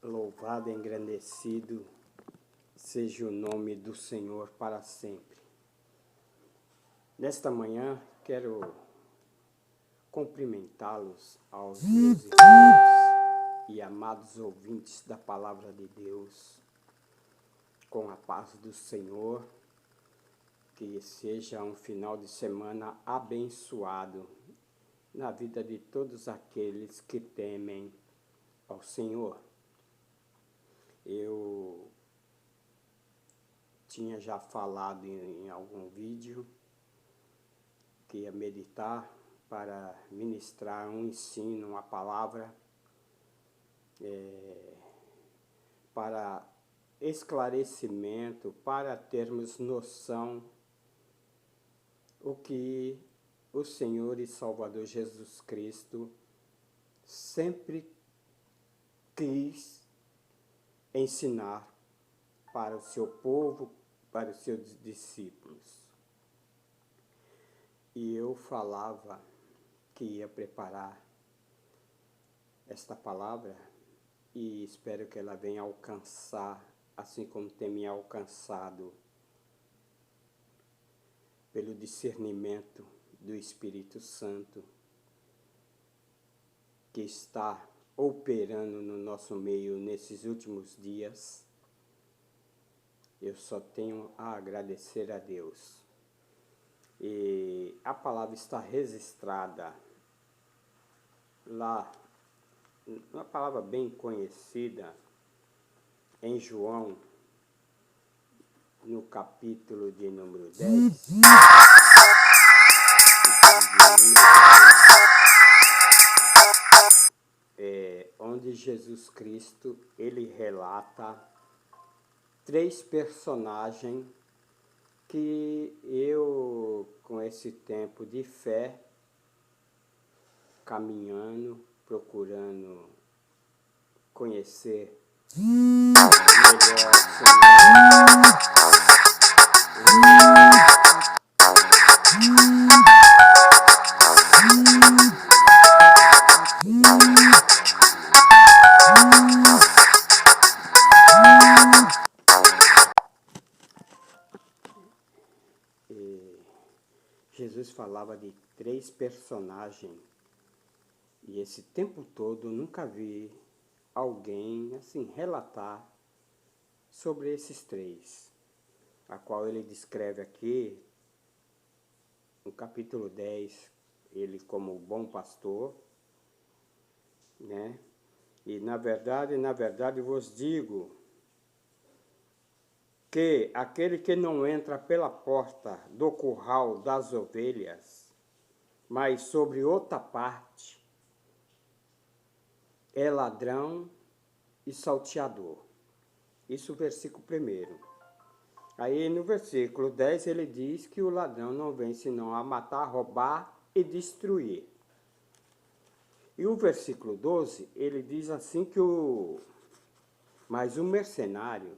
Louvado e engrandecido seja o nome do Senhor para sempre. Nesta manhã, quero cumprimentá-los aos meus irmãos e amados ouvintes da Palavra de Deus, com a paz do Senhor, que seja um final de semana abençoado na vida de todos aqueles que temem ao Senhor. Eu tinha já falado em algum vídeo que ia meditar para ministrar um ensino, uma palavra para esclarecimento, para termos noção o que o Senhor e Salvador Jesus Cristo sempre quis ensinar para o seu povo, para os seus discípulos. E eu falava que ia preparar esta palavra e espero que ela venha alcançar, assim como tem me alcançado, pelo discernimento do Espírito Santo, que está operando no nosso meio nesses últimos dias. Eu só tenho a agradecer a Deus. E a palavra está registrada lá, uma palavra bem conhecida, em João, no capítulo de número 10. Onde Jesus Cristo, ele relata 3 personagens que eu, com esse tempo de fé, caminhando, procurando conhecer melhor o Senhor, Jesus falava de 3 personagens e esse tempo todo eu nunca vi alguém assim relatar sobre esses 3, a qual ele descreve aqui no capítulo 10, ele como bom pastor, né? E na verdade vos digo que aquele que não entra pela porta do curral das ovelhas, mas sobre outra parte, é ladrão e salteador. Isso o versículo 1. Aí no versículo 10 ele diz que o ladrão não vem senão a matar, roubar e destruir. E o versículo 12 ele diz assim que mas o mercenário,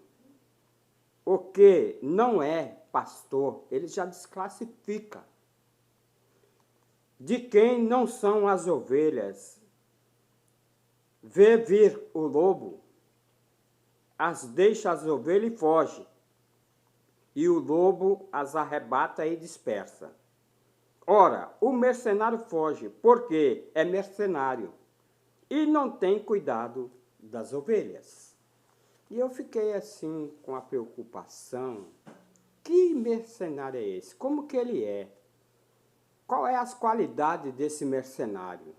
o que não é pastor, ele já desclassifica. De quem não são as ovelhas, vê vir o lobo, as deixa as ovelhas e foge, e o lobo as arrebata e dispersa. Ora, o mercenário foge, porque é mercenário, e não tem cuidado das ovelhas. E eu fiquei assim com a preocupação, que mercenário é esse? Como que ele é? Qual é as qualidades desse mercenário?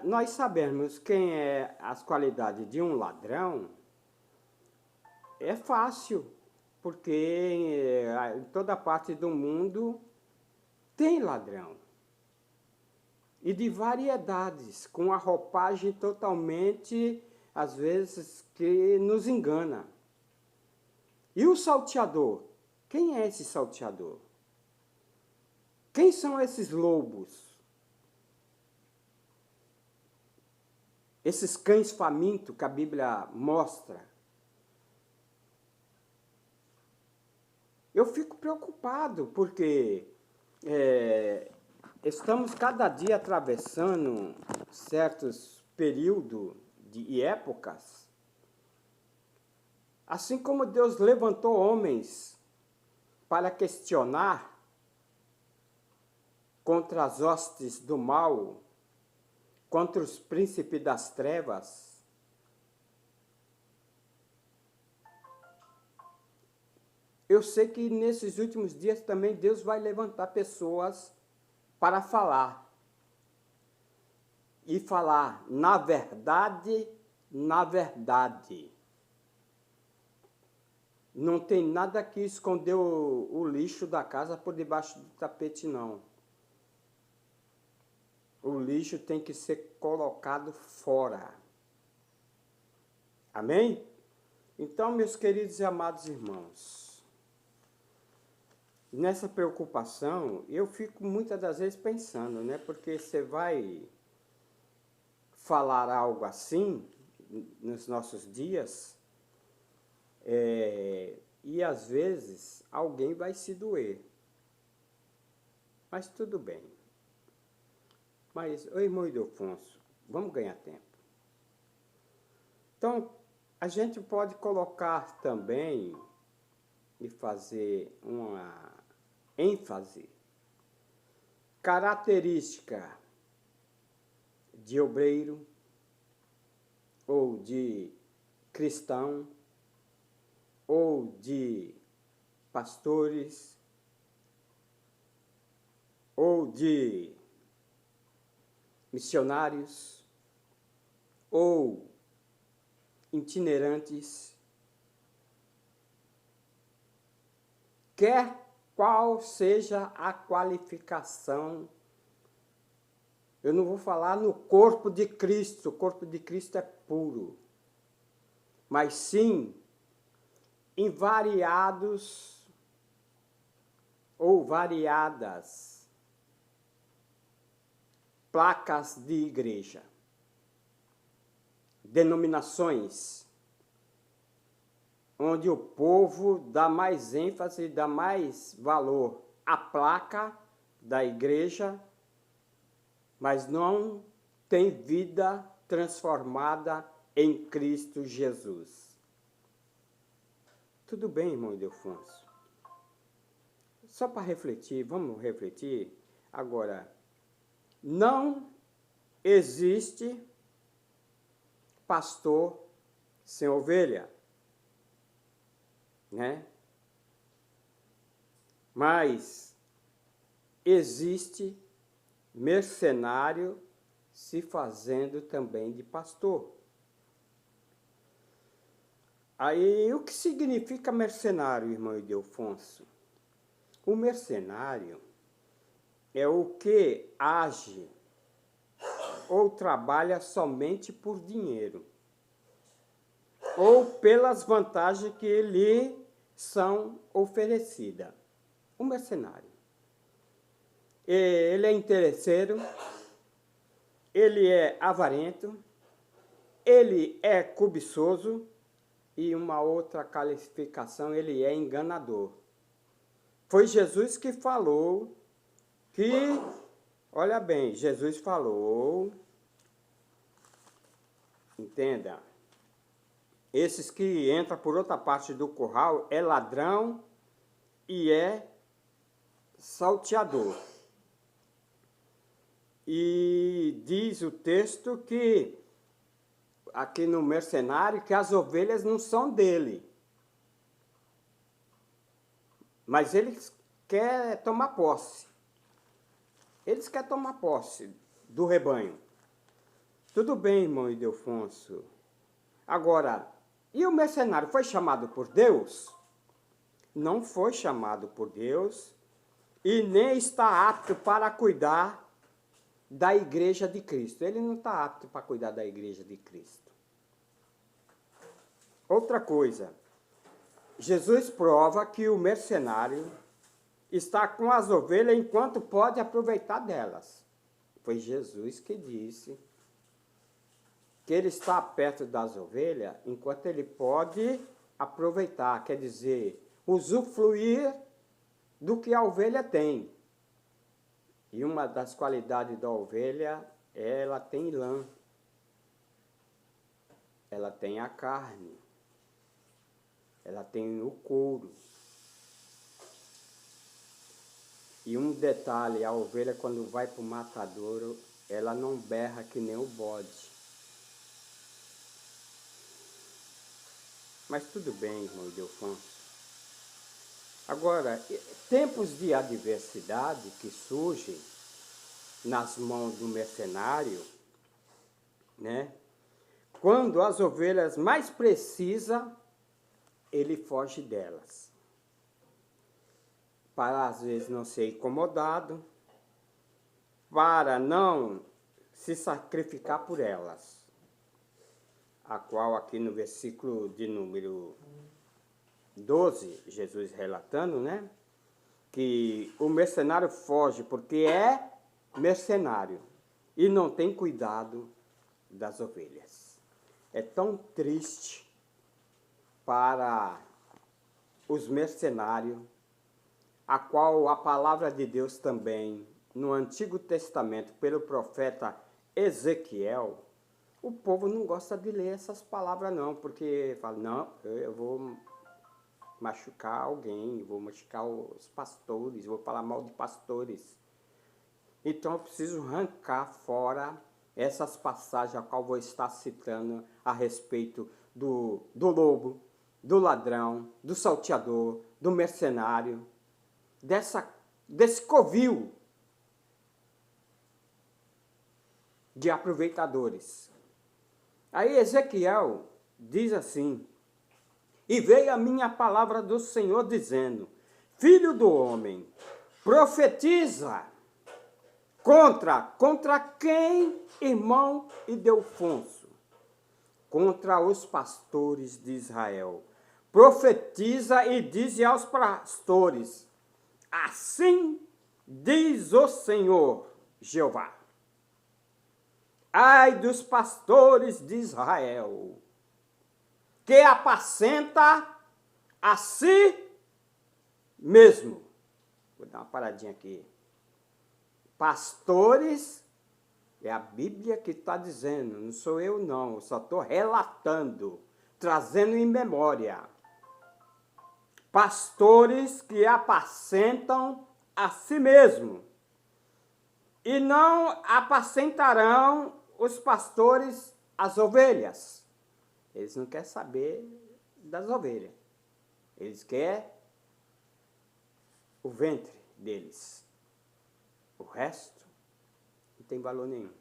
Nós sabemos quem é as qualidades de um ladrão, é fácil, porque em toda parte do mundo tem ladrão. E de variedades, com a roupagem totalmente, às vezes, que nos engana. E o salteador? Quem é esse salteador? Quem são esses lobos? Esses cães famintos que a Bíblia mostra? Eu fico preocupado, porque estamos cada dia atravessando certos períodos e épocas Assim como Deus levantou homens para questionar contra as hostes do mal, contra os príncipes das trevas, eu sei que nesses últimos dias também Deus vai levantar pessoas para falar. E falar na verdade, na verdade. Não tem nada que esconder o lixo da casa por debaixo do tapete, não. O lixo tem que ser colocado fora. Amém? Então, meus queridos e amados irmãos, nessa preocupação, eu fico muitas das vezes pensando, né? Porque você vai falar algo assim nos nossos dias, e às vezes alguém vai se doer. Mas tudo bem. Mas, ô irmão Ildefonso, vamos ganhar tempo. Então, a gente pode colocar também e fazer uma ênfase, característica de obreiro ou de cristão ou de pastores ou de missionários ou itinerantes, quer qual seja a qualificação. Eu não vou falar no corpo de Cristo, o corpo de Cristo é puro, mas sim em variados ou variadas placas de igreja, denominações, onde o povo dá mais ênfase, dá mais valor à placa da igreja, mas não tem vida transformada em Cristo Jesus. Tudo bem, irmão Ildefonso? Só para refletir, vamos refletir agora. Não existe pastor sem ovelha, né? Mas existe mercenário se fazendo também de pastor. Aí, o que significa mercenário, irmão Ildefonso? O mercenário é o que age ou trabalha somente por dinheiro, ou pelas vantagens que lhe são oferecidas. O mercenário. Ele é interesseiro, ele é avarento, ele é cobiçoso e uma outra qualificação, ele é enganador. Foi Jesus que falou que, olha bem, Jesus falou, entenda, esses que entram por outra parte do curral é ladrão e é salteador. E diz o texto que, aqui no mercenário, que as ovelhas não são dele. Mas eles querem tomar posse. Eles querem tomar posse do rebanho. Tudo bem, irmão Ildefonso. Agora, e o mercenário foi chamado por Deus? Não foi chamado por Deus e nem está apto para cuidar da igreja de Cristo. Ele não está apto para cuidar da igreja de Cristo. Outra coisa, Jesus prova que o mercenário está com as ovelhas enquanto pode aproveitar delas. Foi Jesus que disse que ele está perto das ovelhas enquanto ele pode aproveitar, quer dizer, usufruir do que a ovelha tem. E uma das qualidades da ovelha, ela tem lã, ela tem a carne. ela tem o couro. E um detalhe, a ovelha quando vai para o matadouro, ela não berra que nem o bode. Mas tudo bem, irmão Ildefonso. Agora, tempos de adversidade que surgem nas mãos do mercenário, né? Quando as ovelhas mais precisam, ele foge delas. Para às vezes não ser incomodado, para não se sacrificar por elas. A qual aqui no versículo de número 12, Jesus relatando, né? Que o mercenário foge porque é mercenário e não tem cuidado das ovelhas. É tão triste para os mercenários, a qual a palavra de Deus também, no Antigo Testamento, pelo profeta Ezequiel, o povo não gosta de ler essas palavras não, porque fala, não, eu vou machucar alguém, vou machucar os pastores, vou falar mal de pastores. Então eu preciso arrancar fora essas passagens a qual vou estar citando a respeito do lobo, do ladrão, do salteador, do mercenário, desse covil de aproveitadores. Aí Ezequiel diz assim, e veio a minha palavra do Senhor dizendo, filho do homem, profetiza contra quem, irmão Ildefonso? Contra os pastores de Israel. Profetiza e diz aos pastores, assim diz o Senhor Jeová. Ai dos pastores de Israel, que apacenta a si mesmo. Vou dar uma paradinha aqui. Pastores, é a Bíblia que está dizendo, não sou eu não, eu só estou relatando, trazendo em memória. Pastores que apacentam a si mesmo, e não apacentarão os pastores as ovelhas. Eles não querem saber das ovelhas. Eles querem o ventre deles. O resto não tem valor nenhum.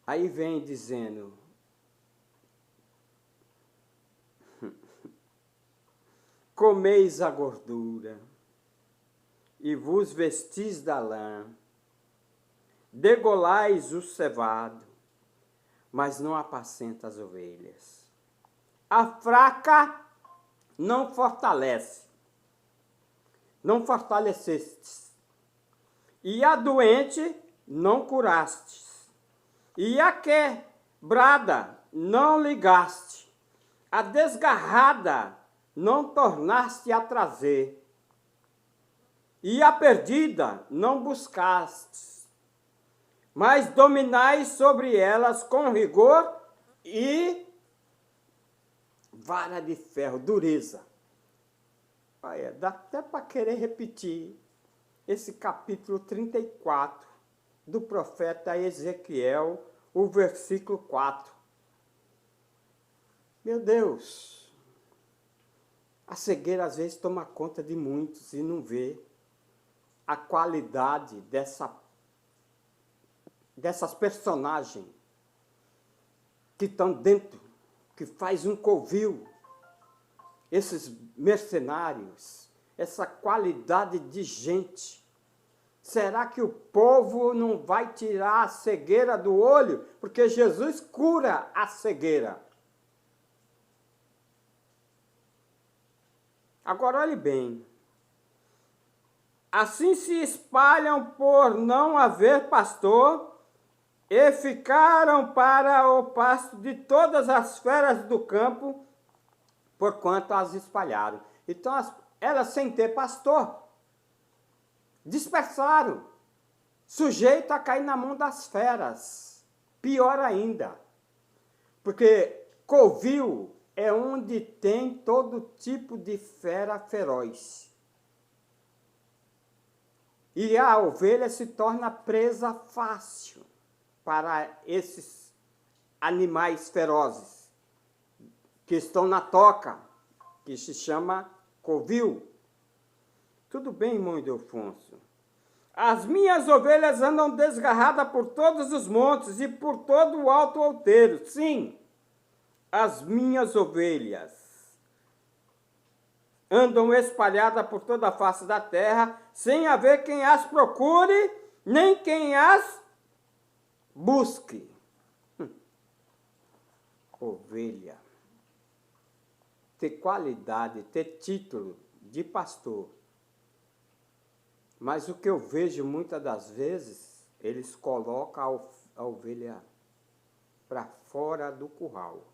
Aí vem dizendo, comeis a gordura e vos vestis da lã, degolais o cevado, mas não apacenta as ovelhas. A fraca não fortalece, não fortalecestes, e a doente não curastes, e a quebrada não ligaste, a desgarrada não tornaste a trazer, e a perdida não buscastes, mas dominais sobre elas com rigor e vara de ferro, dureza. Olha, dá até para querer repetir esse capítulo 34 do profeta Ezequiel, o versículo 4. Meu Deus, a cegueira às vezes toma conta de muitos e não vê a qualidade dessas personagens que estão dentro, que faz um covil, esses mercenários, essa qualidade de gente. Será que o povo não vai tirar a cegueira do olho? Porque Jesus cura a cegueira. Agora olhe bem. Assim se espalham por não haver pastor e ficaram para o pasto de todas as feras do campo, porquanto as espalharam. Então, elas sem ter pastor, dispersaram, sujeito a cair na mão das feras. Pior ainda, porque covil é onde tem todo tipo de fera feroz. E a ovelha se torna presa fácil para esses animais ferozes que estão na toca, que se chama covil. Tudo bem, irmão Ildefonso? As minhas ovelhas andam desgarradas por todos os montes e por todo o alto outeiro. Sim, as minhas ovelhas andam espalhadas por toda a face da terra, sem haver quem as procure, nem quem as busque. Ovelha. Ter qualidade, ter título de pastor. Mas o que eu vejo muitas das vezes, eles colocam a ovelha para fora do curral.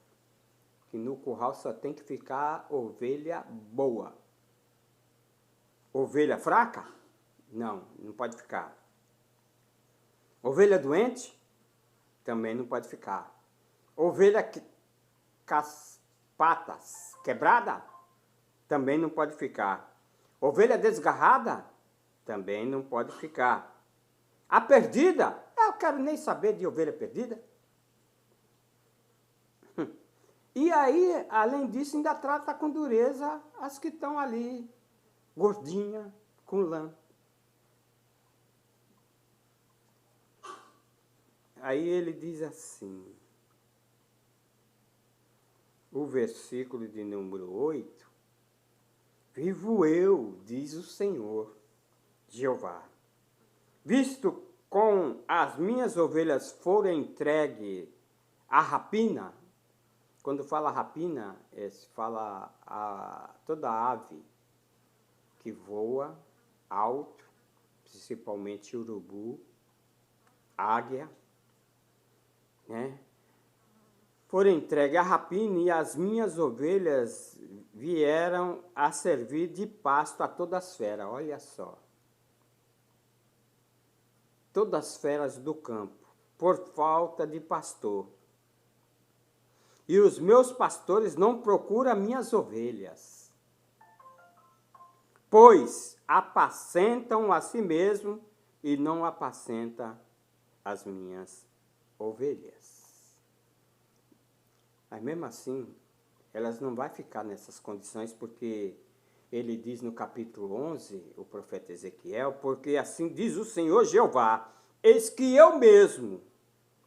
Que no curral só tem que ficar ovelha boa. Ovelha fraca? Não, não pode ficar. Ovelha doente? Também não pode ficar. Ovelha com as patas quebrada? Também não pode ficar. Ovelha desgarrada? Também não pode ficar. A perdida? Eu quero nem saber de ovelha perdida. E aí, além disso, ainda trata com dureza as que estão ali, gordinha, com lã. Aí ele diz assim, o versículo de número 8, vivo eu, diz o Senhor, Jeová, visto com as minhas ovelhas forem entregue à rapina. Quando fala rapina, se fala toda ave que voa alto, principalmente urubu, águia, né? Foram entregue à rapina e as minhas ovelhas vieram a servir de pasto a todas as feras. Olha só. Todas as feras do campo, por falta de pastor. E os meus pastores não procuram minhas ovelhas, pois apacentam a si mesmo e não apacentam as minhas ovelhas. Mas mesmo assim, elas não vão ficar nessas condições, porque ele diz no capítulo 11, o profeta Ezequiel, porque assim diz o Senhor Jeová, eis que eu mesmo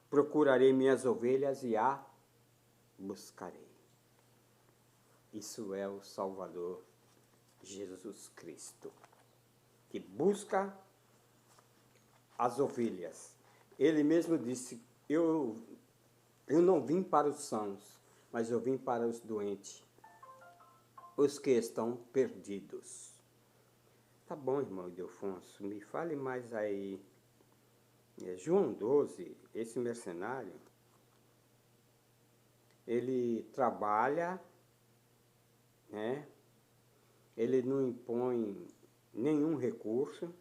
procurarei minhas ovelhas e a buscarei. Isso é o Salvador Jesus Cristo, que busca as ovelhas. Ele mesmo disse, eu não vim para os sãos, mas eu vim para os doentes, os que estão perdidos. Tá bom, irmão Ildefonso, me fale mais aí. João 12, esse mercenário, ele trabalha, né? Ele não impõe nenhum recurso,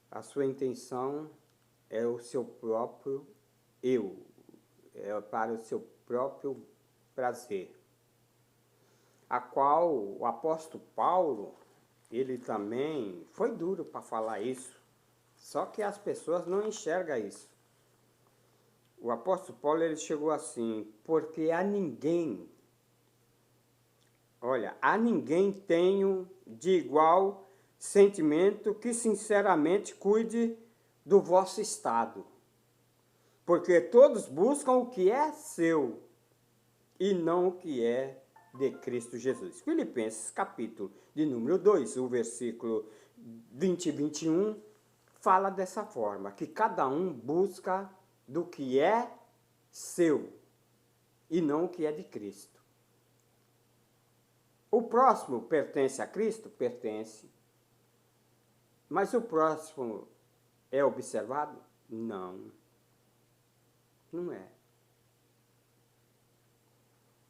a sua intenção é o seu próprio eu, é para o seu próprio prazer, a qual o apóstolo Paulo, ele também foi duro para falar isso, só que as pessoas não enxergam isso. O apóstolo Paulo, ele chegou assim, porque a ninguém tenho de igual sentimento que sinceramente cuide do vosso estado, porque todos buscam o que é seu e não o que é de Cristo Jesus. Filipenses capítulo de número 2, o versículo 20 e 21, fala dessa forma, que cada um busca do que é seu e não o que é de Cristo. O próximo pertence a Cristo? Pertence. Mas o próximo é observado? Não. Não é.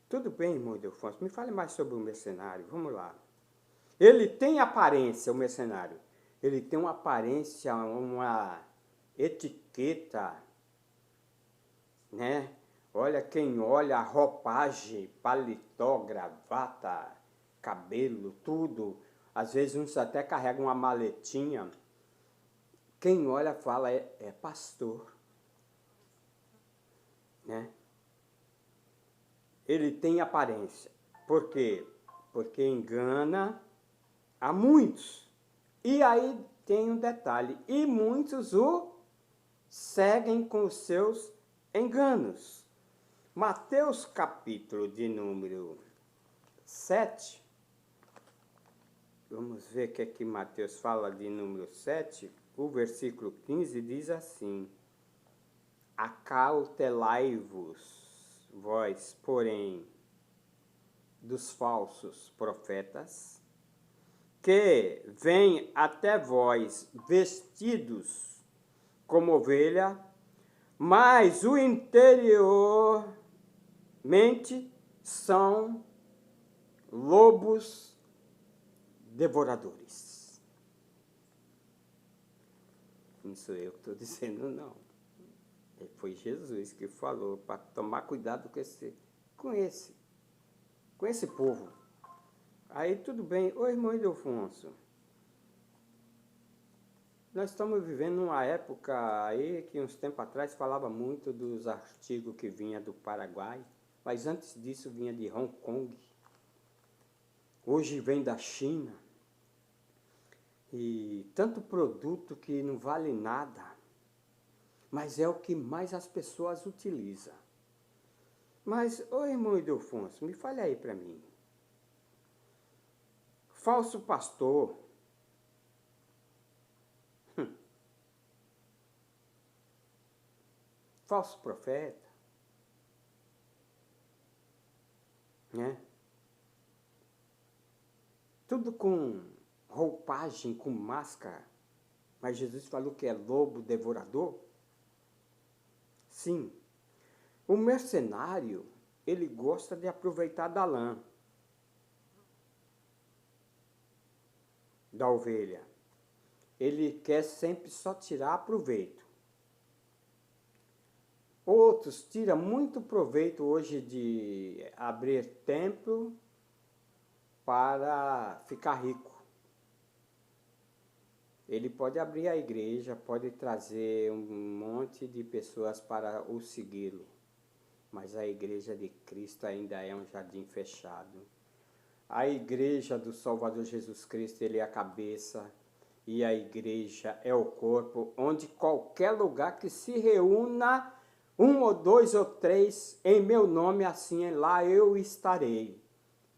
Tudo bem, irmão Ildefonso, me fale mais sobre o mercenário, vamos lá. Ele tem aparência, o mercenário, ele tem uma aparência, uma etiqueta, né? Olha, quem olha a roupagem, paletó, gravata, cabelo, tudo. Às vezes uns até carregam uma maletinha. Quem olha fala, é pastor. Né? Ele tem aparência. Por quê? Porque engana a muitos. E aí tem um detalhe. E muitos o seguem com os seus enganos. Mateus capítulo de número 7. Vamos ver o que é que Mateus fala de número 7. O versículo 15 diz assim: acautelai-vos, vós, porém, dos falsos profetas, que vêm até vós vestidos como ovelha, mas o interiormente são lobos devoradores. Não sou eu que estou dizendo, não. Foi Jesus que falou para tomar cuidado com esse povo. Aí tudo bem. Ô irmão Ildefonso, nós estamos vivendo uma época aí que uns tempos atrás falava muito dos artigos que vinha do Paraguai, mas antes disso vinha de Hong Kong. Hoje vem da China. E tanto produto que não vale nada, mas é o que mais as pessoas utilizam. Mas, ô irmão Ildefonso, me fale aí para mim. Falso pastor. Falso profeta. Né? Tudo com roupagem, com máscara. Mas Jesus falou que é lobo devorador. Sim. O mercenário, ele gosta de aproveitar da lã da ovelha. Ele quer sempre só tirar proveito. Outros tiram muito proveito hoje de abrir templo para ficar rico. Ele pode abrir a igreja, pode trazer um monte de pessoas para o segui-lo. Mas a igreja de Cristo ainda é um jardim fechado. A igreja do Salvador Jesus Cristo, ele é a cabeça, e a igreja é o corpo, onde qualquer lugar que se reúna, 1 ou 2 ou 3, em meu nome, assim lá eu estarei.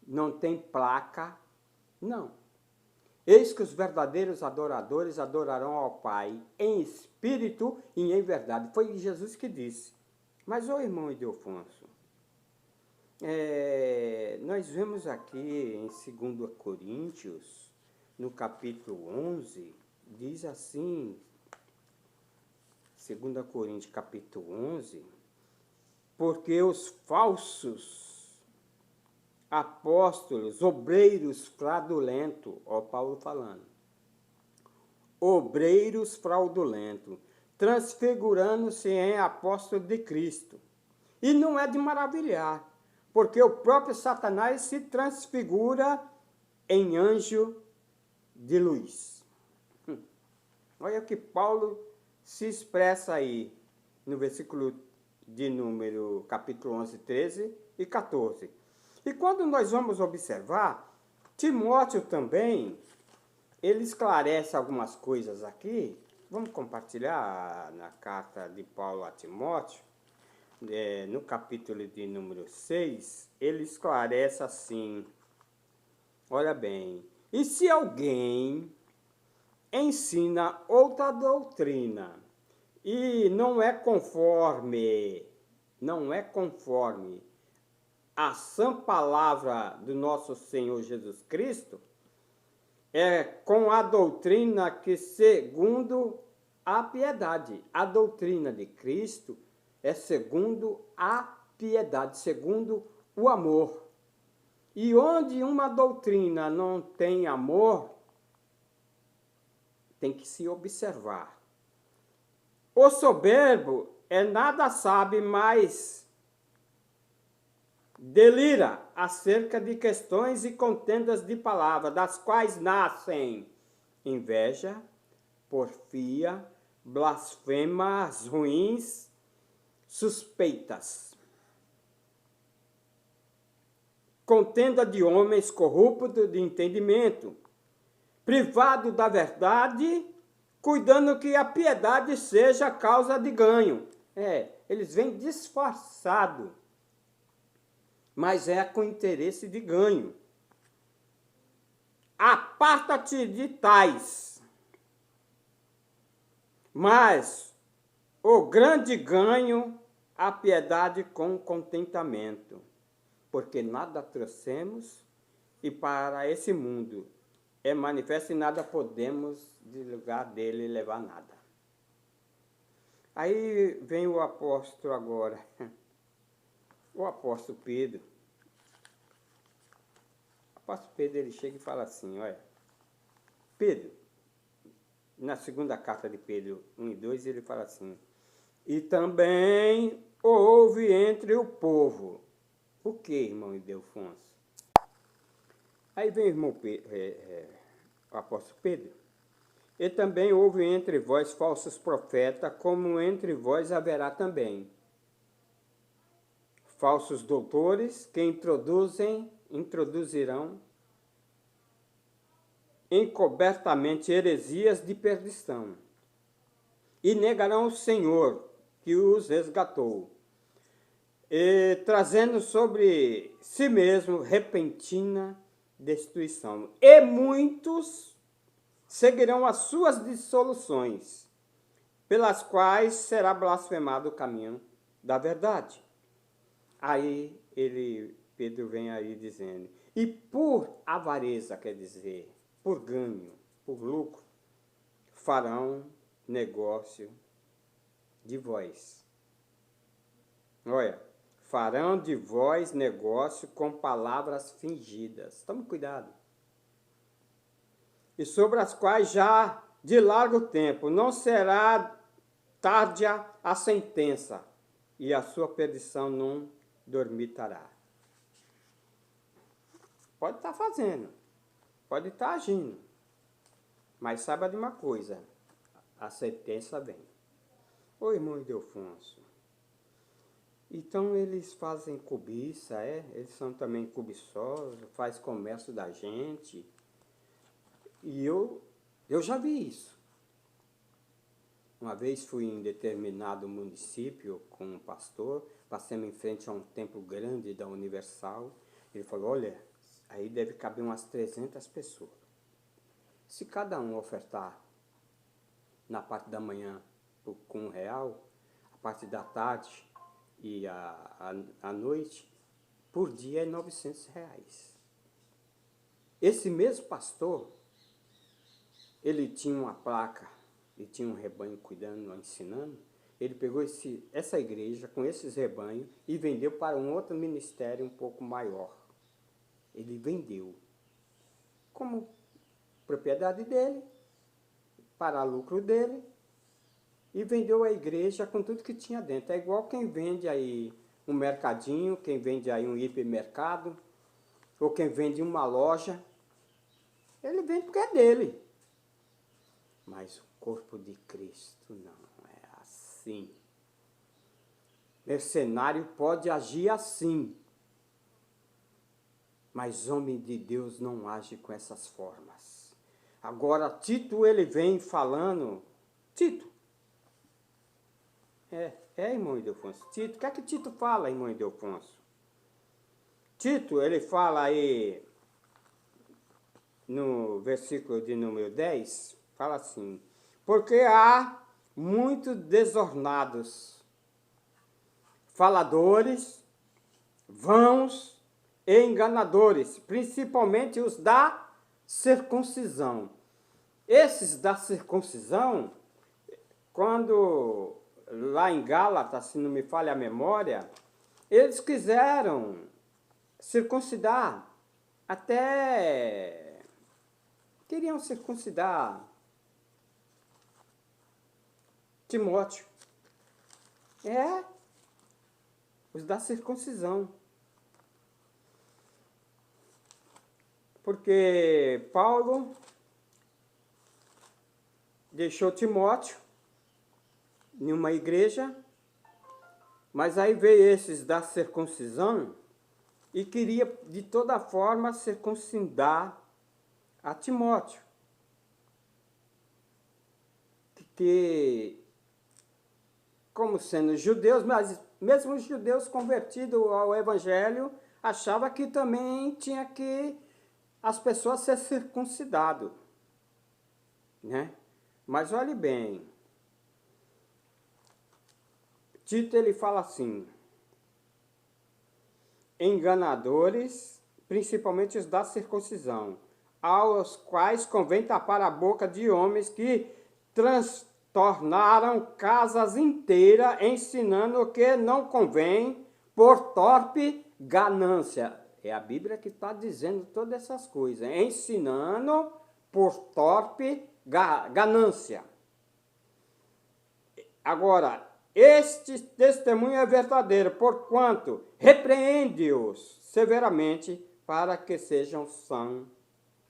Não tem placa, não. Eis que os verdadeiros adoradores adorarão ao Pai em espírito e em verdade. Foi Jesus que disse. Mas, ô irmão Ildefonso, nós vemos aqui em 2 Coríntios, no capítulo 11, diz assim, 2 Coríntios capítulo 11, porque os falsos apóstolos, obreiros fraudulentos, ó Paulo falando, obreiros fraudulentos, transfigurando-se em apóstolo de Cristo. E não é de maravilhar, porque o próprio Satanás se transfigura em anjo de luz. Olha o que Paulo se expressa aí, no versículo de número, capítulo 11, 13 e 14. E quando nós vamos observar, Timóteo também, ele esclarece algumas coisas aqui. Vamos compartilhar na carta de Paulo a Timóteo, no capítulo de número 6, ele esclarece assim, olha bem, e se alguém ensina outra doutrina e não é conforme a sã palavra do nosso Senhor Jesus Cristo, é com a doutrina que segundo a piedade. A doutrina de Cristo é segundo a piedade, segundo o amor. E onde uma doutrina não tem amor, tem que se observar. O soberbo nada sabe, mas delira acerca de questões e contendas de palavra, das quais nascem inveja, porfia, blasfemas ruins, suspeitas. Contenda de homens corruptos de entendimento, privado da verdade, cuidando que a piedade seja causa de ganho. Eles vêm disfarçados, mas é com interesse de ganho. Aparta-te de tais. Mas o grande ganho, a piedade com contentamento, porque nada trouxemos e para esse mundo é manifesto e nada podemos de lugar dele levar nada. Aí vem o apóstolo agora, o apóstolo Pedro. O apóstolo Pedro, ele chega e fala assim, olha, Pedro, na segunda carta de Pedro 1 e 2, ele fala assim, e também houve entre o povo. O que, irmão Ildefonso? Aí vem o irmão Pedro, o apóstolo Pedro. E também houve entre vós falsos profetas, como entre vós haverá também falsos doutores que introduzirão encobertamente heresias de perdição, e negarão o Senhor que os resgatou, e trazendo sobre si mesmo repentina destruição. E muitos seguirão as suas dissoluções, pelas quais será blasfemado o caminho da verdade. Aí Pedro vem aí dizendo, e por avareza, quer dizer, por ganho, por lucro, farão negócio de vós. Olha, farão de vós negócio com palavras fingidas. Tome cuidado. E sobre as quais já de largo tempo não será tardia a sentença, e a sua perdição não dormitará. Pode estar fazendo, pode estar agindo, mas saiba de uma coisa, a sentença vem. Ô irmão Ildefonso, então eles fazem cobiça, eles são também cobiçosos, faz comércio da gente. E eu já vi isso. Uma vez fui em determinado município com um pastor, passamos em frente a um templo grande da Universal. Ele falou, olha, aí deve caber umas 300 pessoas. Se cada um ofertar na parte da manhã com R$1, a parte da tarde e a noite, por dia é R$900. Esse mesmo pastor, ele tinha uma placa, e tinha um rebanho cuidando, ensinando. Ele pegou essa igreja com esses rebanhos e vendeu para um outro ministério um pouco maior. Ele vendeu como propriedade dele, para lucro dele, e vendeu a igreja com tudo que tinha dentro. É igual quem vende aí um mercadinho, quem vende aí um hipermercado, ou quem vende uma loja. Ele vende porque é dele. Mas o corpo de Cristo não é assim. Mercenário pode agir assim, mas homem de Deus não age com essas formas. Agora, Tito, ele vem falando, Tito, irmão Ildefonso, Tito, o que é que Tito fala, irmão Ildefonso? Tito, ele fala aí, no versículo de número 10, fala assim, porque há muitos desornados, faladores, vãos e enganadores, principalmente os da circuncisão. Esses da circuncisão, quando lá em Gálatas, se não me falha a memória, eles quiseram circuncidar, até queriam circuncidar Timóteo. Os da circuncisão. Porque Paulo deixou Timóteo em uma igreja, mas aí veio esses da circuncisão e queria de toda forma circuncidar a Timóteo. Que, como sendo judeus, mas mesmo os judeus convertidos ao evangelho, achavam que também tinha que as pessoas ser circuncidado, né? Mas olhe bem, Tito ele fala assim: enganadores, principalmente os da circuncisão, aos quais convém tapar a boca de homens que transtornaram casas inteiras, ensinando o que não convém por torpe ganância. É a Bíblia que está dizendo todas essas coisas, ensinando por torpe ganância. Agora, este testemunho é verdadeiro, porquanto repreende-os severamente para que sejam sãos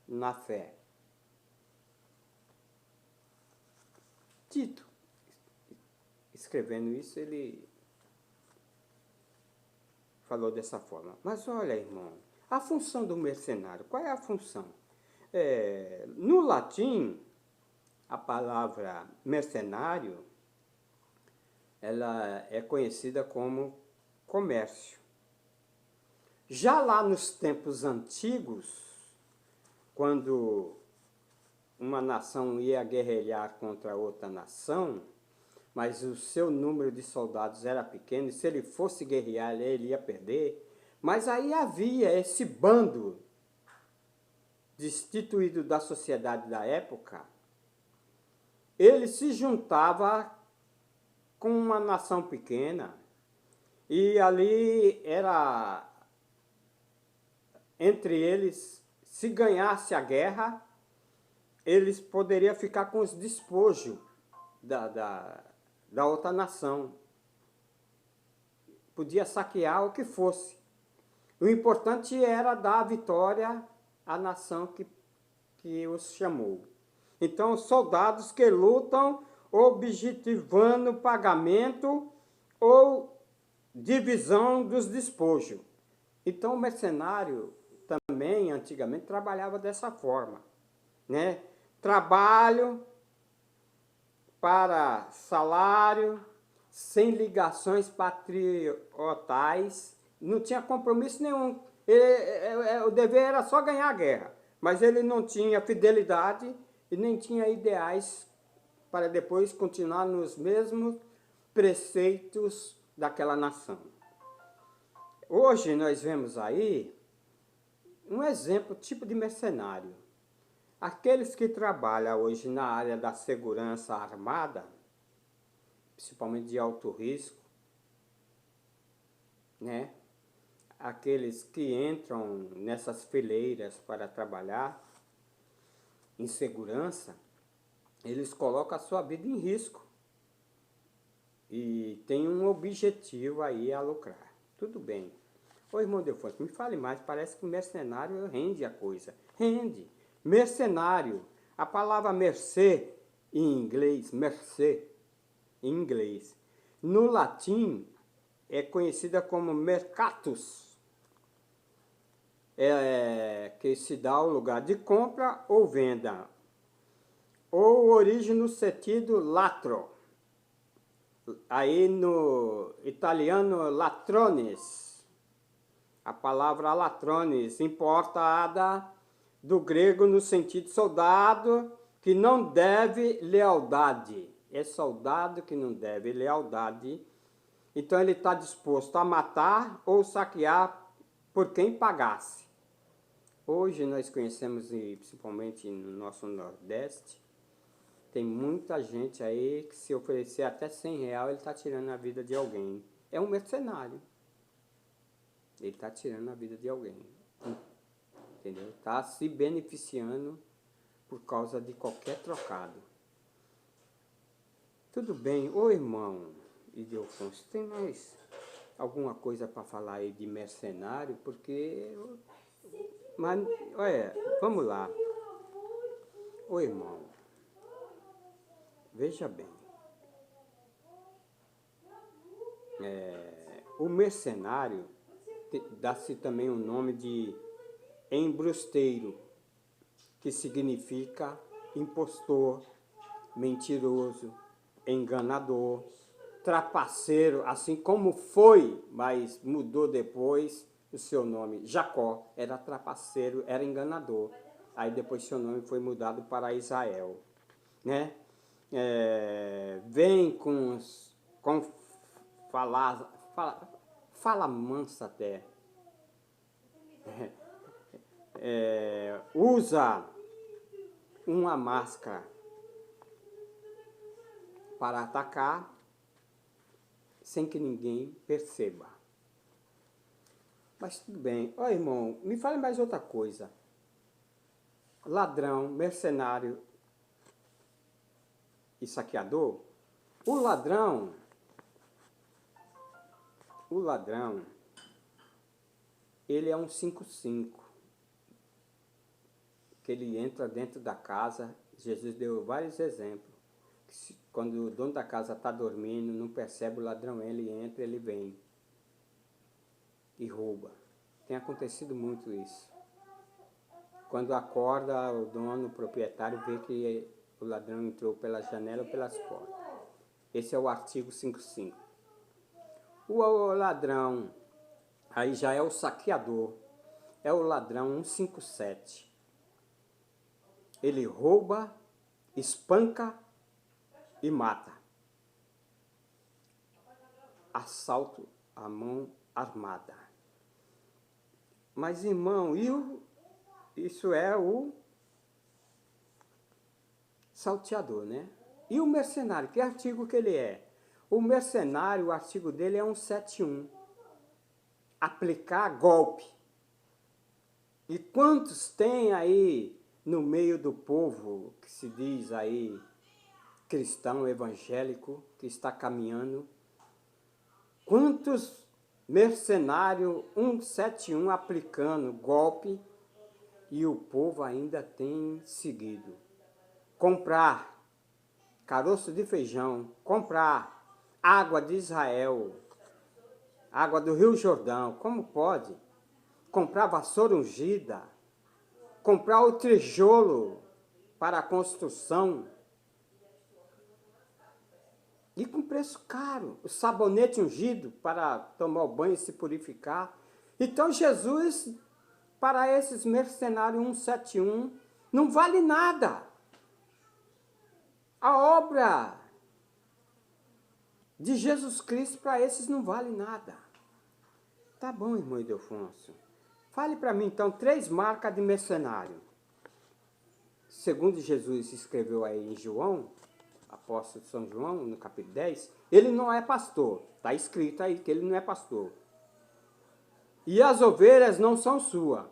na fé. Tito, escrevendo isso, ele falou dessa forma. Mas olha, irmão, a função do mercenário, qual é a função? No latim, a palavra mercenário, ela é conhecida como comércio. Já lá nos tempos antigos, quando uma nação ia guerrilhar contra outra nação, mas o seu número de soldados era pequeno, e se ele fosse guerrear, ele ia perder. Mas aí havia esse bando destituído da sociedade da época, ele se juntava com uma nação pequena, e ali era entre eles, se ganhasse a guerra, eles poderiam ficar com os despojos da outra nação. Podia saquear o que fosse. O importante era dar a vitória à nação que os chamou. Então, soldados que lutam objetivando pagamento ou divisão dos despojos. Então, o mercenário também, antigamente, trabalhava dessa forma, né? Trabalho para salário, sem ligações patriotais, não tinha compromisso nenhum. O dever era só ganhar a guerra, mas ele não tinha fidelidade e nem tinha ideais para depois continuar nos mesmos preceitos daquela nação. Hoje nós vemos aí um exemplo, tipo de mercenário. Aqueles que trabalham hoje na área da segurança armada, principalmente de alto risco, né? Aqueles que entram nessas fileiras para trabalhar em segurança, eles colocam a sua vida em risco e tem um objetivo aí a lucrar. Tudo bem. Ô irmão Delfonso, me fale mais, parece que mercenário rende a coisa. Rende. Mercenário, a palavra mercê em inglês, mercê em inglês, no latim é conhecida como mercatus, que se dá ao lugar de compra ou venda, ou origem no sentido latro, aí no italiano latrones, a palavra latrones, importada do grego no sentido soldado que não deve lealdade. É soldado que não deve lealdade. Então ele está disposto a matar ou saquear por quem pagasse. Hoje nós conhecemos, principalmente no nosso Nordeste, tem muita gente aí que se oferecer até R$100, ele está tirando a vida de alguém. É um mercenário. Ele está tirando a vida de alguém. Entendeu? Está se beneficiando por causa de qualquer trocado. Tudo bem. Ô irmão Ildefonso, tem mais alguma coisa para falar aí de mercenário? Porque Mas, olha, vamos lá. Ô irmão, veja bem. O mercenário dá-se também o nome de embrusteiro, que significa impostor, mentiroso, enganador, trapaceiro, assim como foi, mas mudou depois o seu nome. Jacó era trapaceiro, era enganador. Aí depois seu nome foi mudado para Israel, né? Vem com fala mansa até. Usa uma máscara para atacar sem que ninguém perceba. Mas tudo bem. Ó, irmão, me fale mais outra coisa. Ladrão, mercenário e saqueador. O ladrão, ele é um 5-5, que ele entra dentro da casa. Jesus deu vários exemplos. Quando o dono da casa está dormindo, não percebe o ladrão, ele entra, ele vem e rouba. Tem acontecido muito isso. Quando acorda, o dono, o proprietário, vê que o ladrão entrou pela janela ou pelas portas. Esse é o artigo 5.5. O ladrão, aí já é o saqueador, é o ladrão 157. Ele rouba, espanca e mata. Assalto à mão armada. Mas, irmão, isso é o salteador, né? E o mercenário, que artigo que ele é? O mercenário, o artigo dele é 171. Aplicar golpe. E quantos tem aí no meio do povo, que se diz aí cristão, evangélico, que está caminhando? Quantos mercenários 171 aplicando golpe e o povo ainda tem seguido? Comprar caroço de feijão, comprar água de Israel, água do Rio Jordão, como pode? Comprar vassoura ungida, comprar o tijolo para a construção, e com preço caro, o sabonete ungido para tomar o banho e se purificar. Então Jesus, para esses mercenários 171, não vale nada. A obra de Jesus Cristo para esses não vale nada. Tá bom, irmão Ildefonso. Fale para mim, então, 3 marcas de mercenário. Segundo Jesus escreveu aí em João, apóstolo São João, no capítulo 10, ele não é pastor. Está escrito aí que ele não é pastor. E as ovelhas não são suas.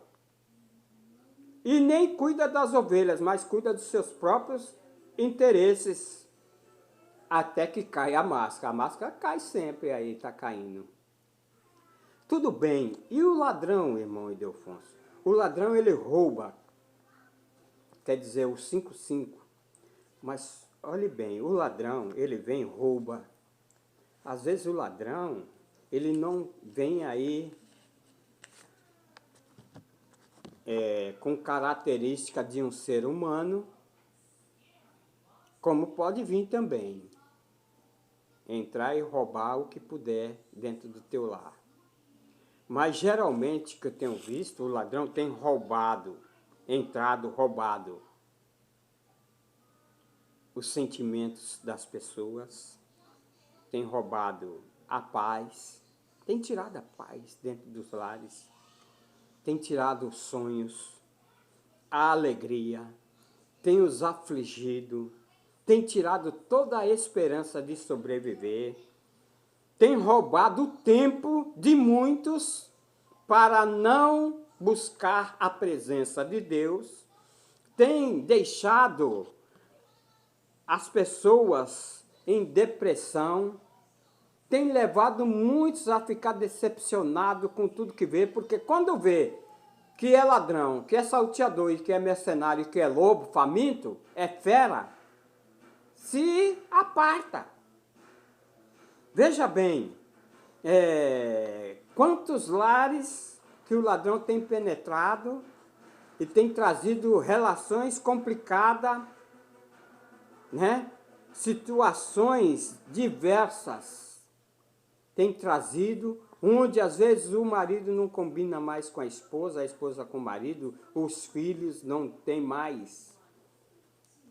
E nem cuida das ovelhas, mas cuida dos seus próprios interesses. Até que cai a máscara. A máscara cai sempre aí, está caindo. Tudo bem. E o ladrão, irmão Ildefonso? O ladrão, ele rouba. Quer dizer, o 5.5. Mas, olhe bem, o ladrão, ele vem e rouba. Às vezes o ladrão, ele não vem aí com característica de um ser humano, como pode vir também. Entrar e roubar o que puder dentro do teu lar. Mas geralmente, que eu tenho visto, o ladrão tem roubado, entrado roubado os sentimentos das pessoas, tem roubado a paz, tem tirado a paz dentro dos lares, tem tirado os sonhos, a alegria, tem os afligido, tem tirado toda a esperança de sobreviver, tem roubado o tempo de muitos para não buscar a presença de Deus, tem deixado as pessoas em depressão, tem levado muitos a ficar decepcionados com tudo que vê, porque quando vê que é ladrão, que é salteador, e que é mercenário, que é lobo, faminto, é fera, se aparta. Veja bem, quantos lares que o ladrão tem penetrado e tem trazido relações complicadas, né? Situações diversas tem trazido, onde às vezes o marido não combina mais com a esposa com o marido, os filhos não tem mais.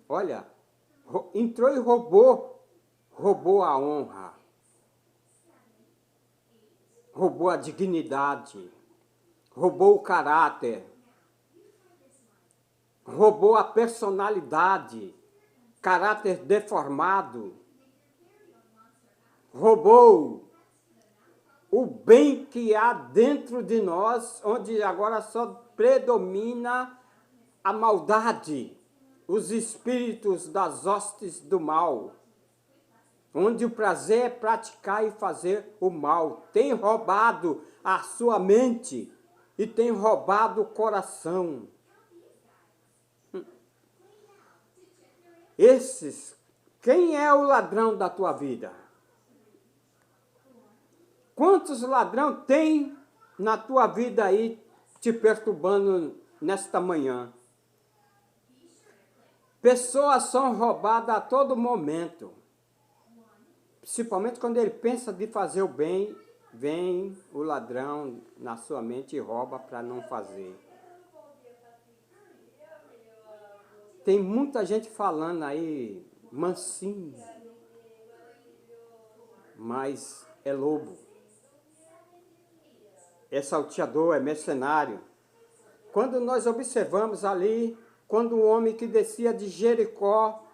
Olha, entrou e roubou a honra, roubou a dignidade, roubou o caráter, roubou a personalidade, caráter deformado, roubou o bem que há dentro de nós, onde agora só predomina a maldade, os espíritos das hostes do mal, onde o prazer é praticar e fazer o mal. Tem roubado a sua mente e tem roubado o coração. Quem é o ladrão da tua vida? Quantos ladrão tem na tua vida aí te perturbando nesta manhã? Pessoas são roubadas a todo momento. Principalmente quando ele pensa de fazer o bem, vem o ladrão na sua mente e rouba para não fazer. Tem muita gente falando aí, mansinho, mas é lobo, é salteador, é mercenário. Quando nós observamos ali, quando o homem que descia de Jericó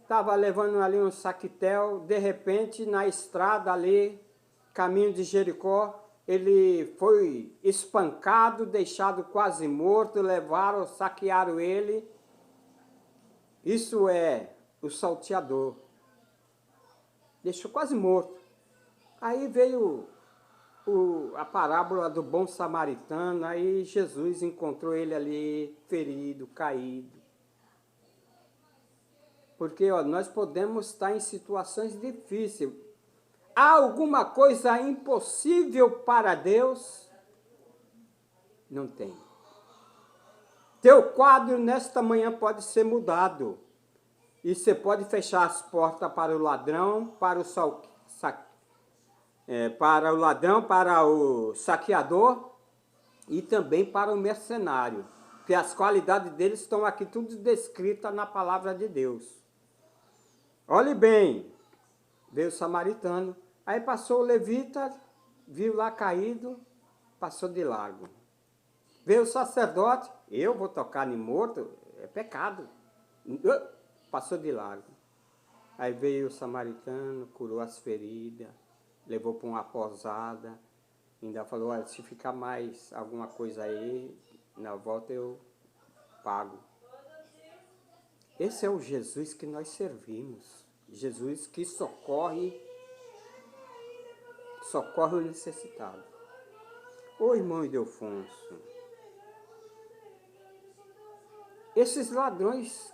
estava levando ali um saquitel, de repente na estrada ali, caminho de Jericó, ele foi espancado, deixado quase morto, levaram, saquearam ele. Isso é o salteador. Deixou quase morto. Aí veio a parábola do bom samaritano, aí Jesus encontrou ele ali ferido, caído. Porque nós podemos estar em situações difíceis. Há alguma coisa impossível para Deus? Não tem. Teu quadro nesta manhã pode ser mudado. E você pode fechar as portas para o ladrão, para o saqueador e também para o mercenário. Porque as qualidades deles estão aqui tudo descritas na palavra de Deus. Olhe bem, veio o samaritano, aí passou o levita, viu lá caído, passou de largo. Veio o sacerdote, eu vou tocar em morto, é pecado. Passou de largo. Aí veio o samaritano, curou as feridas, levou para uma posada, ainda falou, olha, se ficar mais alguma coisa aí, na volta eu pago. Esse é o Jesus que nós servimos. Jesus que socorre o necessitado. Ô irmão Ildefonso, esses ladrões,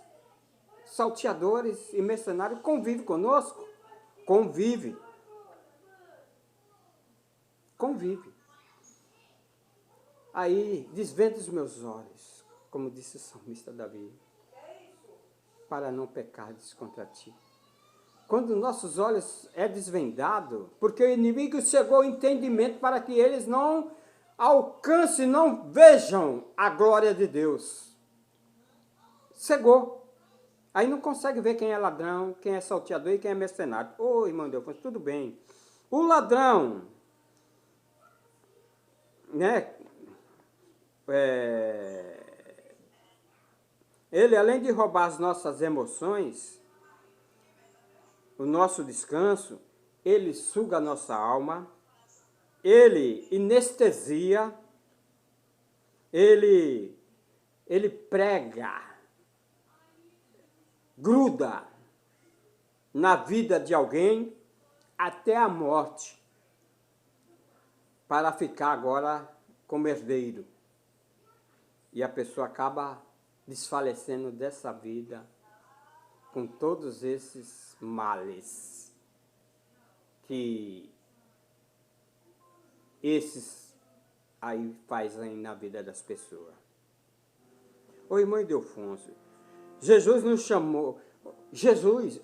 salteadores e mercenários convivem conosco? Convive. Aí, desvenda os meus olhos, como disse o salmista Davi, para não pecares contra ti. Quando nossos olhos é desvendado, porque o inimigo chegou ao entendimento para que eles não alcancem, não vejam a glória de Deus. Cegou. Aí não consegue ver quem é ladrão, quem é salteador e quem é mercenário. Ô, irmão Deus, tudo bem. O ladrão, né? Ele, além de roubar as nossas emoções, o nosso descanso, ele suga a nossa alma, ele anestesia, ele prega, gruda na vida de alguém até a morte, para ficar agora como herdeiro. e a pessoa acaba desfalecendo dessa vida com todos esses males que esses aí fazem na vida das pessoas. Ô irmão Ildefonso, Jesus nos chamou,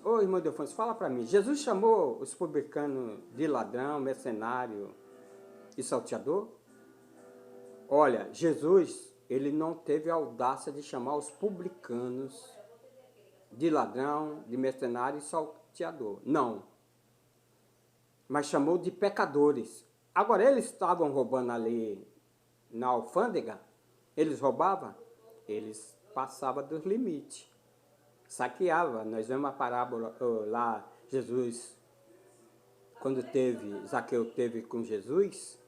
ô irmão Ildefonso, fala para mim, Jesus chamou os publicanos de ladrão, mercenário e salteador? Olha, Jesus, ele não teve a audácia de chamar os publicanos de ladrão, de mercenário e salteador. Não. Mas chamou de pecadores. Agora, eles estavam roubando ali na alfândega? Eles roubavam? Eles passavam dos limites. Saqueavam. Nós vemos a parábola lá, Jesus, quando Zaqueu teve com Jesus,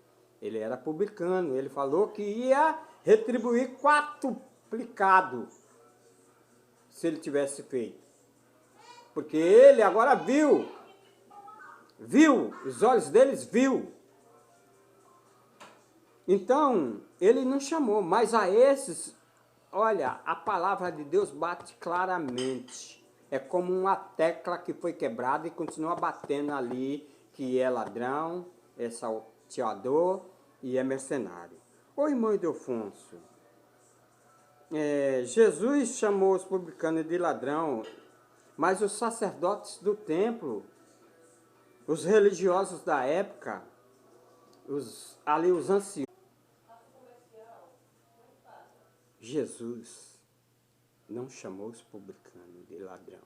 ele era publicano. Ele falou que ia retribuir quatuplicado se ele tivesse feito. Porque ele agora viu, os olhos deles viu. Então, ele não chamou, mas a esses, olha, a palavra de Deus bate claramente. É como uma tecla que foi quebrada e continua batendo ali, que é ladrão, é salteador e é mercenário. Ô irmão Ildefonso, Jesus chamou os publicanos de ladrão, mas os sacerdotes do templo, os religiosos da época, os anciãos, Jesus não chamou os publicanos de ladrão,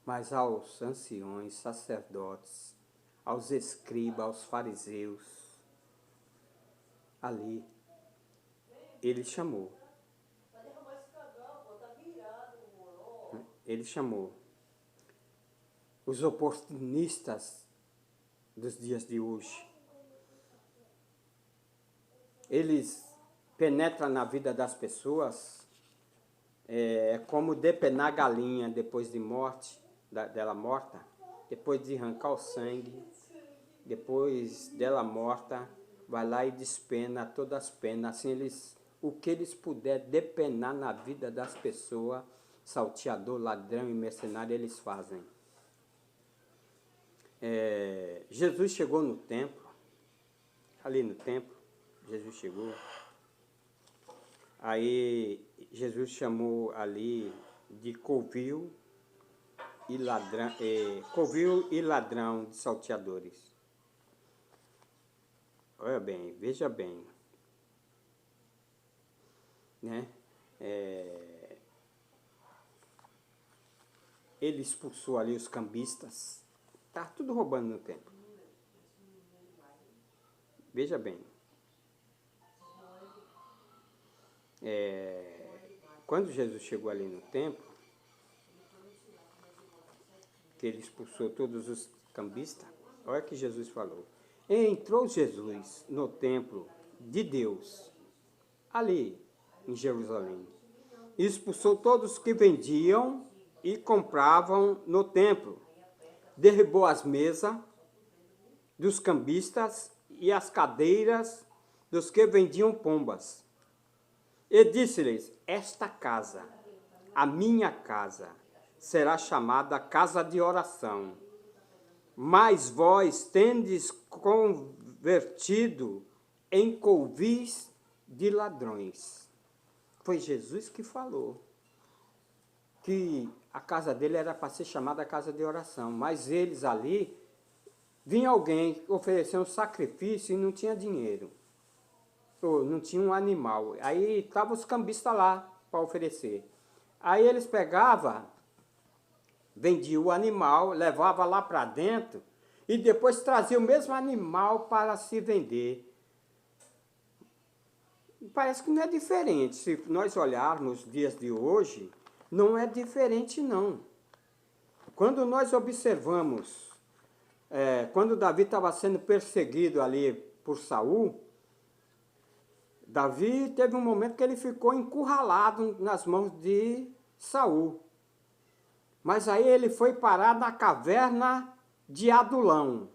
mas aos anciões, sacerdotes, aos escribas, aos fariseus, ali, ele chamou. Ele chamou os oportunistas dos dias de hoje. Eles penetram na vida das pessoas, como depenar galinha depois de morte, dela morta, depois de arrancar o sangue, depois dela morta, vai lá e despena todas as penas. Assim, o que eles puderem depenar na vida das pessoas, salteador, ladrão e mercenário, eles fazem. Jesus chegou no templo, ali no templo, Jesus chegou. Aí Jesus chamou ali de covil e ladrão de salteadores. Olha bem, veja bem, né? Ele expulsou ali os cambistas, tá tudo roubando no templo. Veja bem, quando Jesus chegou ali no templo, que ele expulsou todos os cambistas, olha o que Jesus falou. Entrou Jesus no templo de Deus, ali em Jerusalém, e expulsou todos que vendiam e compravam no templo. Derrubou as mesas dos cambistas e as cadeiras dos que vendiam pombas. E disse-lhes: esta casa, a minha casa, será chamada casa de oração, mas vós tendes convertido em covis de ladrões. Foi Jesus que falou que a casa dele era para ser chamada casa de oração, mas eles ali, vinha alguém oferecer um sacrifício e não tinha dinheiro, ou não tinha um animal, aí estavam os cambistas lá para oferecer. Aí eles pegavam, vendiam o animal, levavam lá para dentro e depois traziam o mesmo animal para se vender. Parece que não é diferente. Se nós olharmos os dias de hoje, não é diferente não. Quando nós observamos, quando Davi estava sendo perseguido ali por Saul, Davi teve um momento que ele ficou encurralado nas mãos de Saul. Mas aí ele foi parar na caverna de Adulão.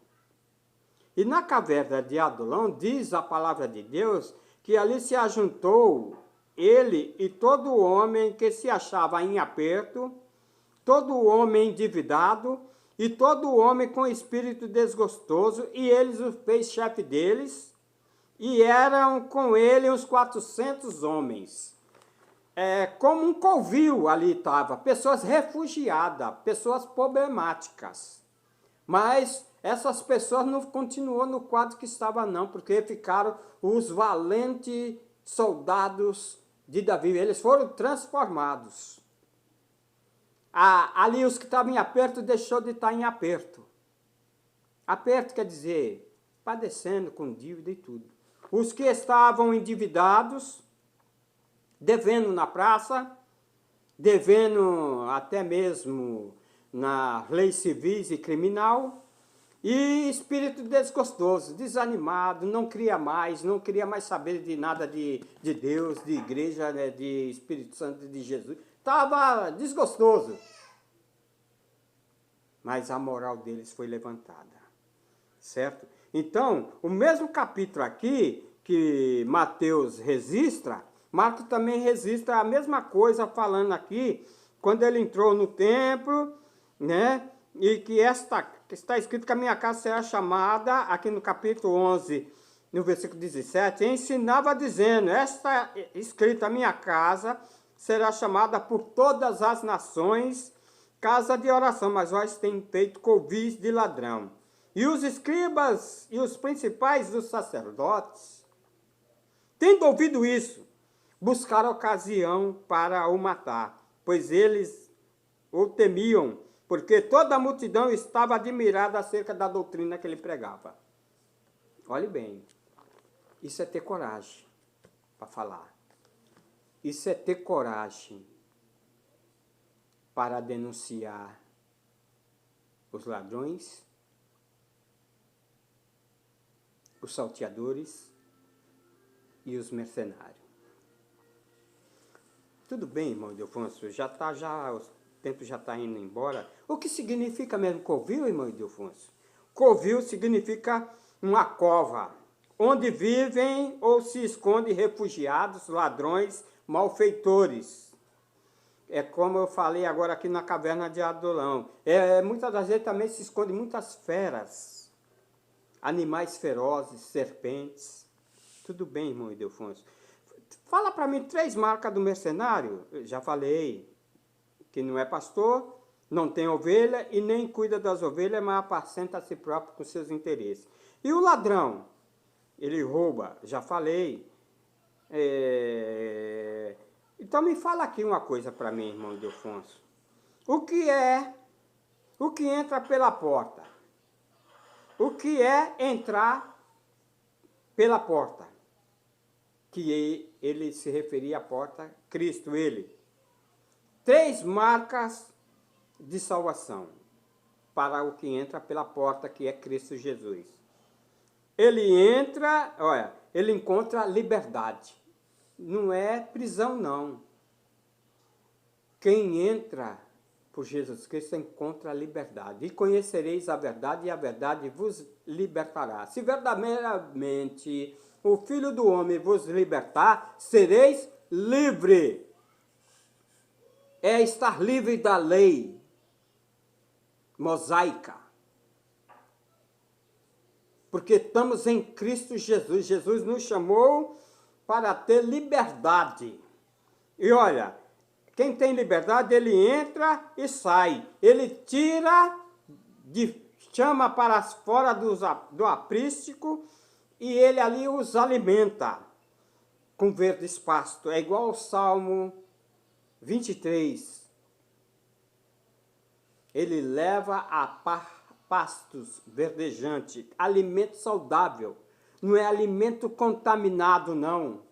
E na caverna de Adulão diz a palavra de Deus que ali se ajuntou ele e todo homem que se achava em aperto, todo homem endividado e todo homem com espírito desgostoso, e eles o fez chefe deles, e eram com ele uns 400 homens. Como um covil ali estava, pessoas refugiadas, pessoas problemáticas. Mas essas pessoas não continuou no quadro que estava não, porque ficaram os valentes soldados de Davi, eles foram transformados. Ali os que estavam em aperto deixou de estar em aperto. Aperto quer dizer, padecendo com dívida e tudo. Os que estavam endividados, devendo na praça, devendo até mesmo nas leis civis e criminal, e espírito desgostoso, desanimado, não queria mais saber de nada de Deus, de igreja, né, de Espírito Santo, de Jesus. Estava desgostoso. Mas a moral deles foi levantada. Certo? Então, o mesmo capítulo aqui que Mateus registra, Marcos também registra a mesma coisa, falando aqui, quando ele entrou no templo, né? E que está escrito que a minha casa será chamada, aqui no capítulo 11, no versículo 17, ensinava dizendo, esta escrita, a minha casa será chamada por todas as nações, casa de oração, mas vós tem feito covis de ladrão. E os escribas e os principais dos sacerdotes, tendo ouvido isso, buscaram ocasião para o matar, pois eles o temiam, porque toda a multidão estava admirada acerca da doutrina que ele pregava. Olhe bem, isso é ter coragem para falar. Isso é ter coragem para denunciar os ladrões, os salteadores e os mercenários. Tudo bem, irmão Ildefonso, o tempo já está indo embora. O que significa mesmo covil, irmão Ildefonso? Covil significa uma cova, onde vivem ou se escondem refugiados, ladrões, malfeitores. É como eu falei agora aqui na caverna de Adulão. Muitas das vezes também se escondem muitas feras, animais ferozes, serpentes. Tudo bem, irmão Ildefonso. Fala para mim 3 marcas do mercenário. Eu já falei que não é pastor, não tem ovelha e nem cuida das ovelhas, mas apacenta a si próprio com seus interesses. E o ladrão? Ele rouba, já falei. Então me fala aqui uma coisa para mim, irmão Ildefonso. O que entra pela porta? O que é entrar pela porta? Que ele se referia à porta, Cristo, ele. 3 marcas de salvação para o que entra pela porta, que é Cristo Jesus. Ele entra, olha, ele encontra liberdade. Não é prisão, não. Quem entra por Jesus Cristo encontra liberdade. E conhecereis a verdade, e a verdade vos libertará. Se verdadeiramente o Filho do Homem vos libertar, sereis livre. É estar livre da lei mosaica. Porque estamos em Cristo Jesus. Jesus nos chamou para ter liberdade. E olha, quem tem liberdade, ele entra e sai. Ele tira, chama para fora do aprístico e ele ali os alimenta com verdes pastos. É igual ao Salmo 23. Ele leva a pastos verdejantes, alimento saudável. Não é alimento contaminado, não.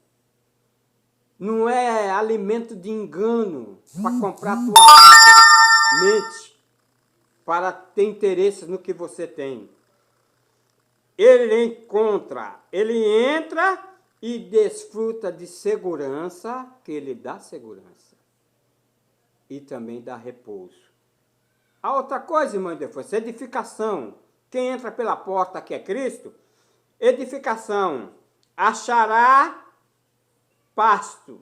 Não é alimento de engano para comprar tua mente, para ter interesse no que você tem. Ele entra e desfruta de segurança, que ele dá segurança. E também dá repouso. A outra coisa, irmão Ildefonso, edificação. Quem entra pela porta, que é Cristo, edificação, achará pasto,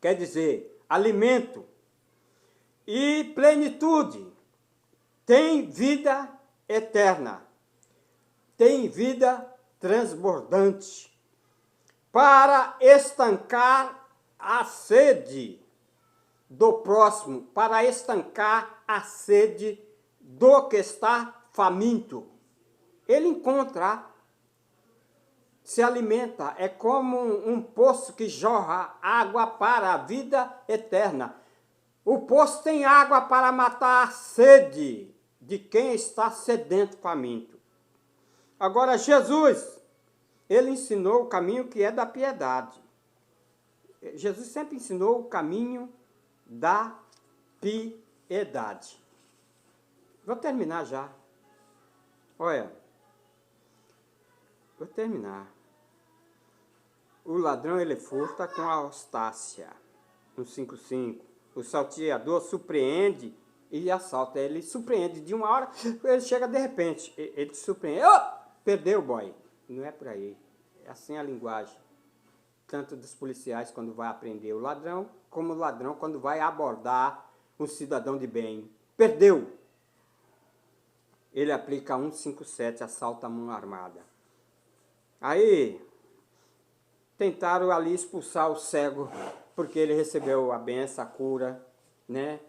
quer dizer, alimento, e plenitude, tem vida eterna, tem vida transbordante, para estancar a sede do próximo, para estancar a sede do que está faminto. Ele encontra, se alimenta, é como um poço que jorra água para a vida eterna. O poço tem água para matar a sede de quem está sedento, faminto. Agora, Jesus, ele ensinou o caminho que é da piedade. Jesus sempre ensinou o caminho da piedade. Vou terminar já. Olha, vou terminar. O ladrão, ele furta com a ostácia, no 5:5. O salteador surpreende e assalta. Ele surpreende de uma hora, ele chega de repente, ele te surpreende. Oh, perdeu, boy. Não é por aí. É assim a linguagem. Tanto dos policiais quando vai aprender o ladrão, como o ladrão quando vai abordar um cidadão de bem. Perdeu. Ele aplica 157, assalto à mão armada. Aí, tentaram ali expulsar o cego, porque ele recebeu a benção, a cura, né?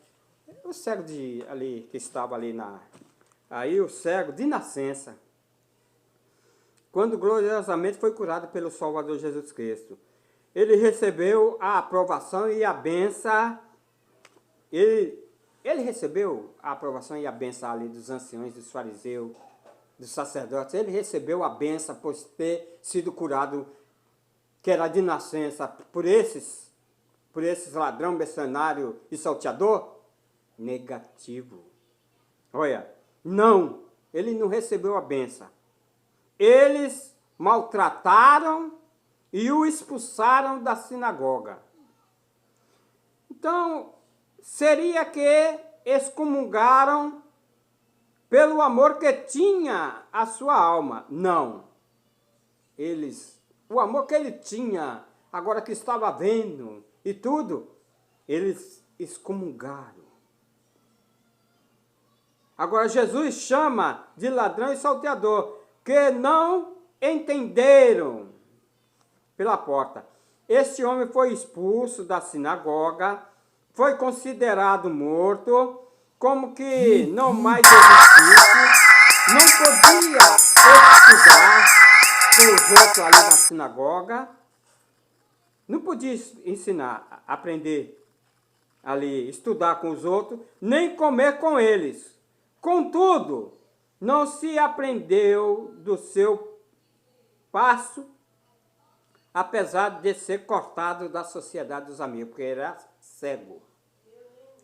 O cego ali, que estava ali na... Aí o cego, de nascença, quando gloriosamente foi curado pelo Salvador Jesus Cristo, ele recebeu a aprovação e a benção, ele recebeu a aprovação e a benção ali dos anciões, dos fariseus, dos sacerdotes, ele recebeu a benção por ter sido curado, que era de nascença, por esses ladrão, mercenário e salteador? Negativo. Olha, não, ele não recebeu a benção. Eles maltrataram e o expulsaram da sinagoga. Então, seria que excomungaram pelo amor que tinha a sua alma. Não. O amor que ele tinha, agora que estava vendo e tudo, eles excomungaram. Agora Jesus chama de ladrão e salteador, que não entenderam pela porta. Este homem foi expulso da sinagoga, foi considerado morto, como que não mais existisse, não podia estudar com os outros ali na sinagoga, não podia ensinar, aprender ali, estudar com os outros, nem comer com eles. Contudo, não se aprendeu do seu passo, apesar de ser cortado da sociedade dos amigos, porque era cego.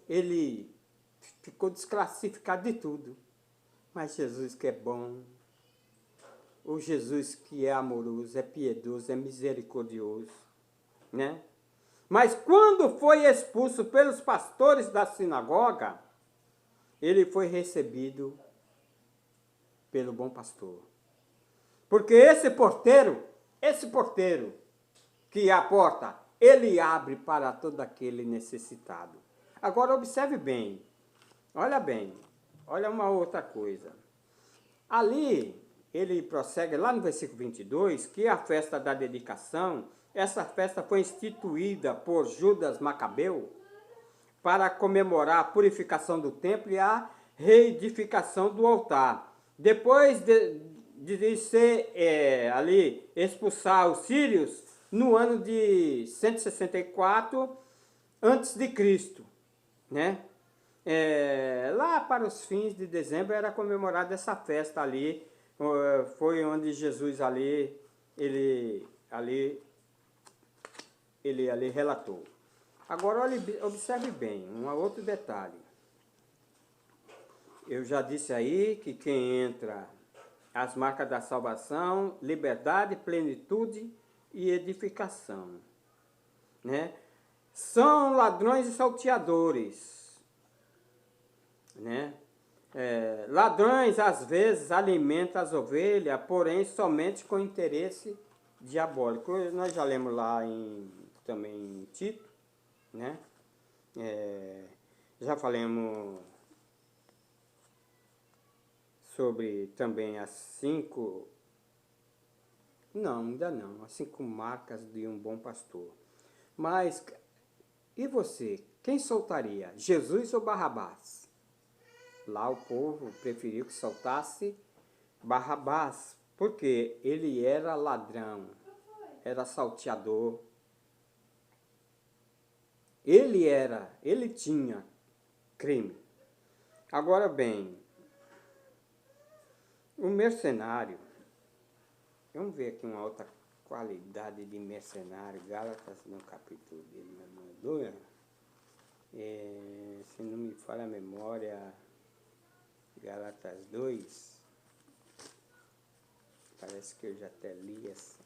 Ele ficou desclassificado de tudo. Mas Jesus que é bom, o Jesus que é amoroso, é piedoso, é misericordioso, né? Mas quando foi expulso pelos pastores da sinagoga, ele foi recebido pelo bom pastor. Porque esse porteiro que é a porta, ele abre para todo aquele necessitado. Agora observe bem, olha uma outra coisa. Ali, ele prossegue lá no versículo 22, que a festa da dedicação, essa festa foi instituída por Judas Macabeu para comemorar a purificação do templo e a reedificação do altar. Depois de ser ali expulsar os sírios no ano de 164 a.C., né? Lá para os fins de dezembro era comemorada essa festa ali, foi onde Jesus ele relatou. Agora observe bem, um outro detalhe. Eu já disse aí que quem entra, as marcas da salvação, liberdade, plenitude e edificação, né? São ladrões e salteadores, né? Ladrões às vezes alimentam as ovelhas, porém somente com interesse diabólico. Nós já lemos lá em também em Tito, né? Já falamos sobre também as 5, não, ainda não, as 5 marcas de um bom pastor. Mas, e você? Quem soltaria? Jesus ou Barrabás? Lá o povo preferiu que soltasse Barrabás, porque ele era ladrão, era salteador. Ele tinha crime. Agora bem, o mercenário, vamos ver aqui uma outra qualidade de mercenário, Gálatas no capítulo dele, se não me falha a memória, Gálatas 2, parece que eu já até li essa,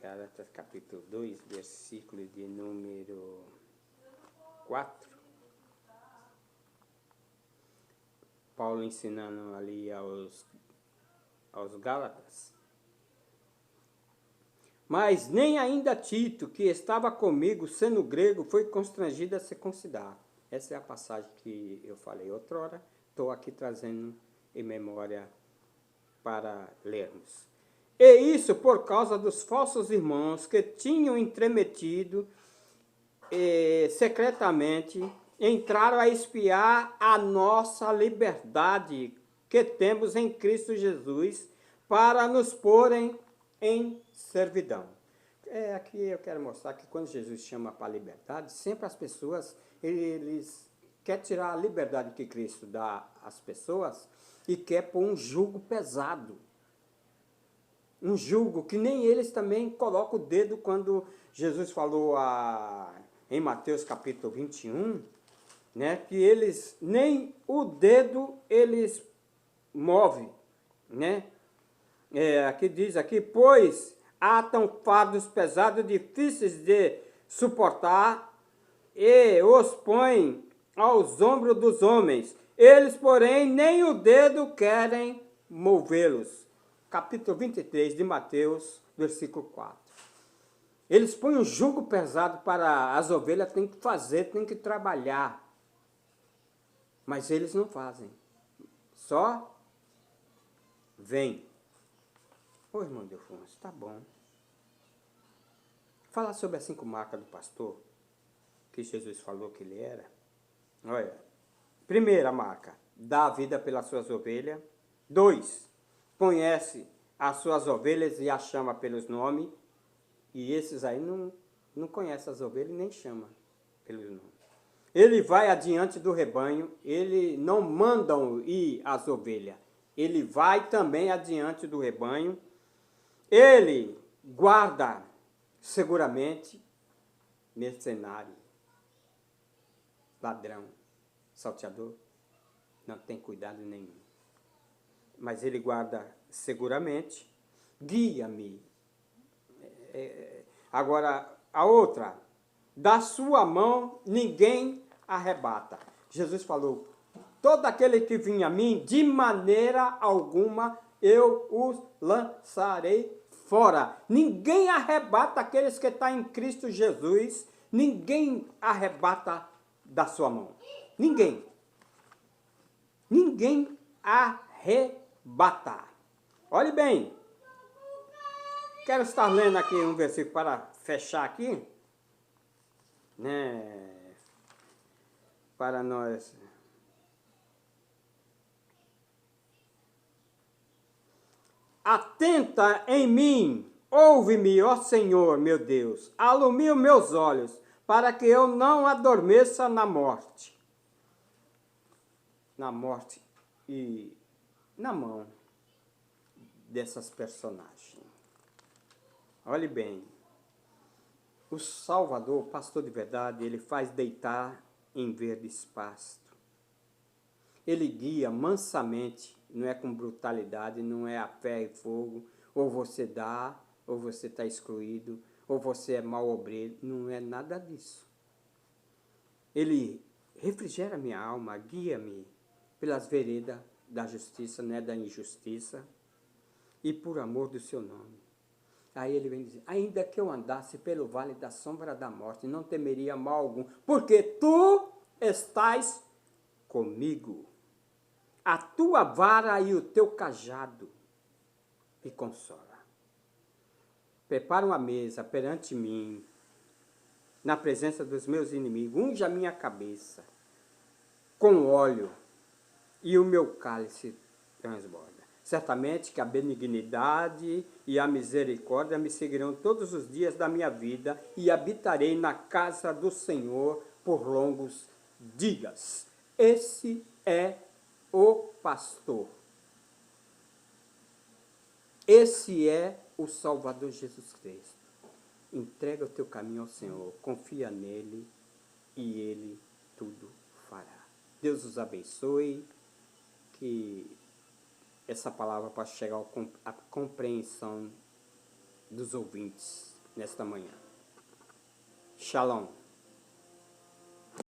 Gálatas capítulo 2, versículo de número 4, Paulo ensinando ali aos Gálatas. Mas nem ainda Tito, que estava comigo, sendo grego, foi constrangido a circuncidar. Essa é a passagem que eu falei outrora, estou aqui trazendo em memória para lermos. E isso por causa dos falsos irmãos que tinham entremetido secretamente, entraram a espiar a nossa liberdade que temos em Cristo Jesus para nos porem em servidão. Aqui eu quero mostrar que quando Jesus chama para a liberdade, sempre as pessoas, eles querem tirar a liberdade que Cristo dá às pessoas e quer pôr um jugo pesado. Um jugo que nem eles também colocam o dedo quando Jesus falou em Mateus capítulo 21, né, que eles, nem o dedo eles movem, né? Aqui diz aqui, pois atam fardos pesados, difíceis de suportar, e os põem aos ombros dos homens. Eles, porém, nem o dedo querem movê-los. Capítulo 23 de Mateus, versículo 4. Eles põem um jugo pesado para as ovelhas, tem que fazer, tem que trabalhar. Mas eles não fazem. Só vem. Ô, irmão Delfonso, tá bom. Falar sobre as 5 marcas do pastor, que Jesus falou que ele era. Olha, primeira marca, dá a vida pelas suas ovelhas. 2, conhece as suas ovelhas e as chama pelos nomes. E esses aí não conhecem as ovelhas e nem chama pelos nomes. Ele vai adiante do rebanho, ele não manda ir as ovelhas. Ele vai também adiante do rebanho. Ele guarda seguramente, mercenário, ladrão, salteador, não tem cuidado nenhum. Mas ele guarda seguramente, guia-me. Agora, a outra, da sua mão ninguém arrebata. Jesus falou, todo aquele que vinha a mim, de maneira alguma eu os lançarei fora. Ninguém arrebata aqueles que estão em Cristo Jesus, ninguém arrebata da sua mão. Ninguém. Ninguém arrebata. Olhe bem. Quero estar lendo aqui um versículo para fechar aqui, né? Para nós. Atenta em mim, ouve-me, ó Senhor, meu Deus, alumia os meus olhos, para que eu não adormeça na morte. Na morte e na mão dessas personagens. Olhe bem, o Salvador, o pastor de verdade, ele faz deitar em verdes pastos. Ele guia mansamente, não é com brutalidade, não é a ferro e fogo, ou você dá, ou você está excluído, ou você é mau obreiro, não é nada disso. Ele refrigera minha alma, guia-me pelas veredas da justiça, não é da injustiça, e por amor do seu nome. Aí ele vem dizer, ainda que eu andasse pelo vale da sombra da morte, não temeria mal algum, porque tu estás comigo. A tua vara e o teu cajado me consola. Prepara uma mesa perante mim, na presença dos meus inimigos, unge a minha cabeça com óleo e o meu cálice transborda. Certamente que a benignidade e a misericórdia me seguirão todos os dias da minha vida e habitarei na casa do Senhor por longos dias. Esse é o pastor. Esse é o Salvador Jesus Cristo. Entrega o teu caminho ao Senhor, confia nele e ele tudo fará. Deus os abençoe, que essa palavra possa chegar à compreensão dos ouvintes nesta manhã. Shalom.